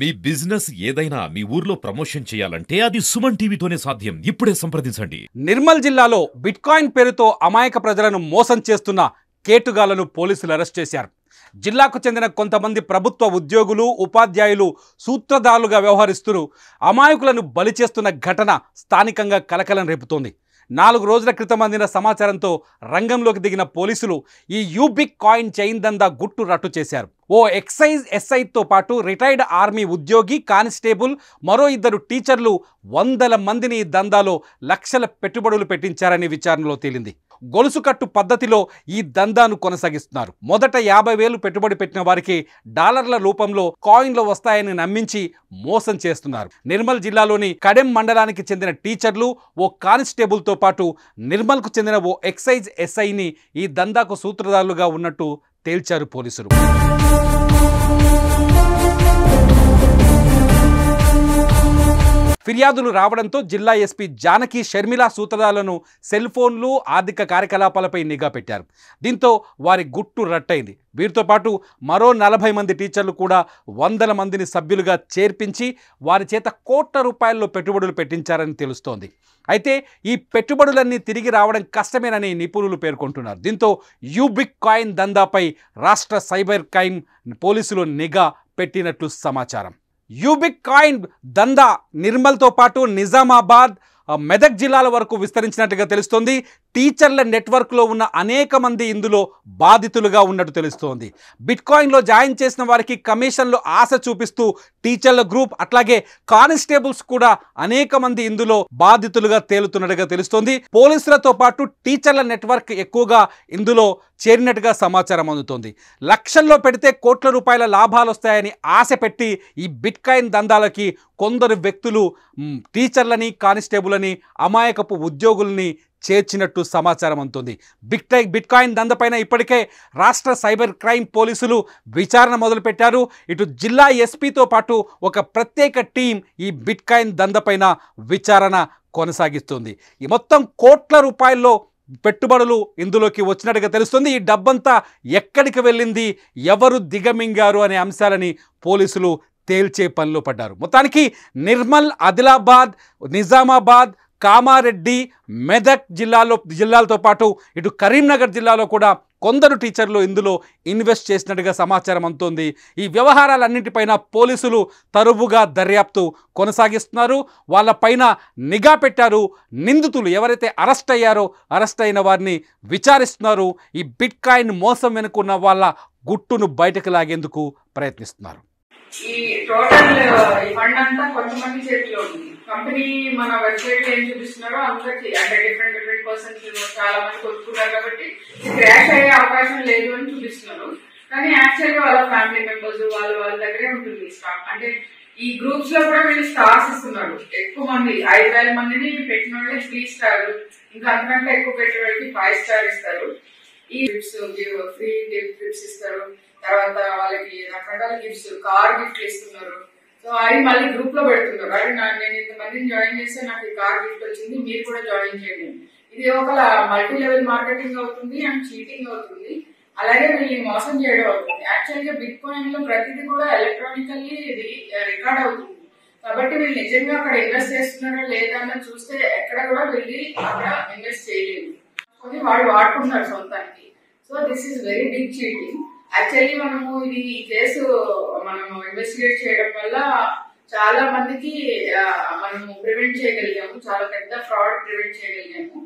మీ business ఏదైనా మీ ఊర్లో promotion చేయాలంటే అది సుమన్ టీవీతోనే సాధ్యం. ఇప్పుడే సంప్రదించండి. నిర్మల్ జిల్లాలో బిట్కాయిన్ పేరుతో అమాయక ప్రజలను మోసం చేస్తున్న కేటుగాళ్లను పోలీసులు అరెస్ట్ చేశారు. జిల్లాకు చెందిన కొంతమంది ప్రభుత్వ ఉద్యోగులు, ఉపాధ్యాయులు సూత్రధారులుగా వ్యవహరిస్తూ అమాయకులను బలి చేస్తున్న ఘటన స్థానికంగా కలకలం రేపుతోంది. 4 రోజుల క్రితం అందిన సమాచారంతో రంగంలోకి దిగిన పోలీసులు ఈ యూబిక్ కాయిన్ చైన్ దందా గుట్టు రట్టు చేశారు. ఓ ఎక్సైజ్ ఎస్ఐతో పాటు రిటైర్డ్ ఆర్మీ ఉద్యోగి, కానిస్టేబుల్, మరో 2 టీచర్లు వందల మందిని ఈ దందాలో లక్షల పెట్టుబడులు పెట్టించారని విచారణలో తేలింది. గొలుసు కట్టు పద్ధతిలో ఈ దందాను కొనసాగిస్తున్నారు. మొదట 50,000 పెట్టుబడి పెట్టిన వారికి డాలర్ల రూపంలో కాయిన్లు వస్తాయని నమ్మించి మోసం చేస్తున్నారు. నిర్మల్ జిల్లాలోని కడెం మండలానికి చెందిన టీచర్లు, ఓ కానిస్టేబుల్తో పాటు నిర్మల్కు చెందిన ఓ ఎక్సైజ్ ఎస్ఐని ఈ దందాకు సూత్రధారులుగా ఉన్నట్టు తేల్చారు పోలీసులు. ఫిర్యాదులు రావడంతో జిల్లా ఎస్పీ జానకి షర్మిల సూత్రధారులను సెల్ ఫోన్లు, ఆర్థిక కార్యకలాపాలపై నిఘా పెట్టారు. దీంతో వారి గుట్టు రట్టయింది. వీరితో పాటు మరో 40 మంది టీచర్లు కూడా వందల మందిని సభ్యులుగా చేర్పించి వారి చేత కోట్ల రూపాయల్లో పెట్టుబడులు పెట్టించారని తెలుస్తోంది. అయితే ఈ పెట్టుబడులన్నీ తిరిగి రావడం కష్టమేనని నిపుణులు పేర్కొంటున్నారు. దీంతో యూబిక్ కాయిన్ దందాపై రాష్ట్ర సైబర్ క్రైమ్ పోలీసులు నిఘా పెట్టినట్లు సమాచారం. యూబిక్ కాయిన్ దందా నిర్మల్తో పాటు నిజామాబాద్, మెదక్ జిల్లాల వరకు విస్తరించినట్టుగా తెలుస్తోంది. టీచర్ల నెట్వర్క్లో ఉన్న అనేక మంది ఇందులో బాధితులుగా ఉన్నట్టు తెలుస్తోంది. బిట్కాయిన్లో జాయిన్ చేసిన వారికి కమిషన్లు ఆశ చూపిస్తూ టీచర్ల గ్రూప్, అట్లాగే కానిస్టేబుల్స్ కూడా అనేక మంది ఇందులో బాధితులుగా తేలుతున్నట్టుగా తెలుస్తోంది. పోలీసులతో పాటు టీచర్ల నెట్వర్క్ ఎక్కువగా ఇందులో చేరినట్టుగా సమాచారం అందుతోంది. లక్షల్లో పెడితే కోట్ల రూపాయల లాభాలు వస్తాయని ఆశ పెట్టి ఈ బిట్కాయిన్ దందాలకి కొందరు వ్యక్తులు టీచర్లని, కానిస్టేబుల్ని, అమాయకపు ఉద్యోగుల్ని చేర్చినట్టు సమాచారం అందుతుంది. బిట్కాయిన్ దందపైన ఇప్పటికే రాష్ట్ర సైబర్ క్రైమ్ పోలీసులు విచారణ మొదలుపెట్టారు. ఇటు జిల్లా ఎస్పీతో పాటు ఒక ప్రత్యేక టీం ఈ బిట్కాయిన్ దందపైన విచారణ కొనసాగిస్తుంది. ఈ మొత్తం కోట్ల రూపాయల్లో పెట్టుబడులు ఇందులోకి వచ్చినట్టుగా తెలుస్తుంది. ఈ డబ్బంతా ఎక్కడికి వెళ్ళింది, ఎవరు దిగమింగారు అనే అంశాలని పోలీసులు తేల్చే పనిలో పడ్డారు. మొత్తానికి నిర్మల్, ఆదిలాబాద్, నిజామాబాద్, కామారెడ్డి, మెదక్ జిల్లాలతో పాటు ఇటు కరీంనగర్ జిల్లాలో కూడా కొందరు టీచర్లు ఇందులో ఇన్వెస్ట్ చేసినట్టుగా సమాచారం అందుతోంది. ఈ వ్యవహారాలన్నింటిపైన పోలీసులు తరువుగా దర్యాప్తు కొనసాగిస్తున్నారు. వాళ్ళపైన నిఘా పెట్టారు. నిందితులు ఎవరైతే అరెస్ట్ అయ్యారో అరెస్ట్ అయిన వారిని విచారిస్తున్నారు. ఈ బిట్కాయిన్ మోసం వెనుకున్న వాళ్ళ గుట్టును బయటకు లాగేందుకు ప్రయత్నిస్తున్నారు. ఈ టోటల్ ఈ ఫండ్ అంతా కొంతమంది చేతిలో ఉంది. కంపెనీ మన వెబ్సైట్ లో ఏం చూపిస్తున్నారో అందరికి, అంటే డిఫరెంట్ పర్సన్స్ చాలా మంది కొనుక్కున్నారు కాబట్టి క్రాష్ అయ్యే అవకాశం లేదు అని చూపిస్తున్నారు. కానీ యాక్చువల్ గా వాళ్ళ ఫ్యామిలీ మెంబర్స్ వాళ్ళ దగ్గరే ఉంటుంది స్టాక్. అంటే ఈ గ్రూప్స్ లో కూడా వీళ్ళు స్టార్స్ ఇస్తున్నారు. ఎక్కువ మంది 5,000 మందిని పెట్టిన వాళ్ళే 3 స్టార్, ఇంకా అంతకంటే ఎక్కువ పెట్టిన వాళ్ళకి 5 స్టార్ ఇస్తారు. ఈ గిఫ్ట్స్, ఫ్రీ గిఫ్ట్స్ ఇస్తారు. తర్వాత వాళ్ళకి రకరకాల గిఫ్ట్స్, కార్ గిఫ్ట్లు ఇస్తున్నారు. సో అవి మళ్ళీ గ్రూప్ లో పెడుతున్నారు. అవి నేను ఇంతమందిని జాయిన్ చేస్తే నాకు ఈ కార్ గిఫ్ట్ వచ్చింది, మీరు కూడా జాయిన్ చేయండి. ఇది ఒక మల్టీ లెవెల్ మార్కెటింగ్ అవుతుంది అండ్ చీటింగ్ అవుతుంది. అలాగే వీళ్ళని మోసం చేయడం అవుతుంది. యాక్చువల్ గా బిట్ కాయిన్ లో ప్రతిదీ కూడా ఎలక్ట్రానికల్లీ ఇది రికార్డ్ అవుతుంది. కాబట్టి వీళ్ళు నిజంగా అక్కడ ఇన్వెస్ట్ చేస్తున్నారా లేదా అన్నది చూస్తే ఎక్కడ కూడా వెళ్ళి అక్కడ ఇన్వెస్ట్ చేయలేదు. వాడు వాడుకుంటున్నారు సొంతానికి. So this is very big cheating. Actually మనము ఇది కేసు మనము ఇన్వెస్టిగేట్ చేయడం వల్ల చాలా మందికి మనము ప్రివెంట్ చేయగలిగాము. చాలా పెద్ద ఫ్రాడ్ ప్రివెంట్ చేయగలిగాము.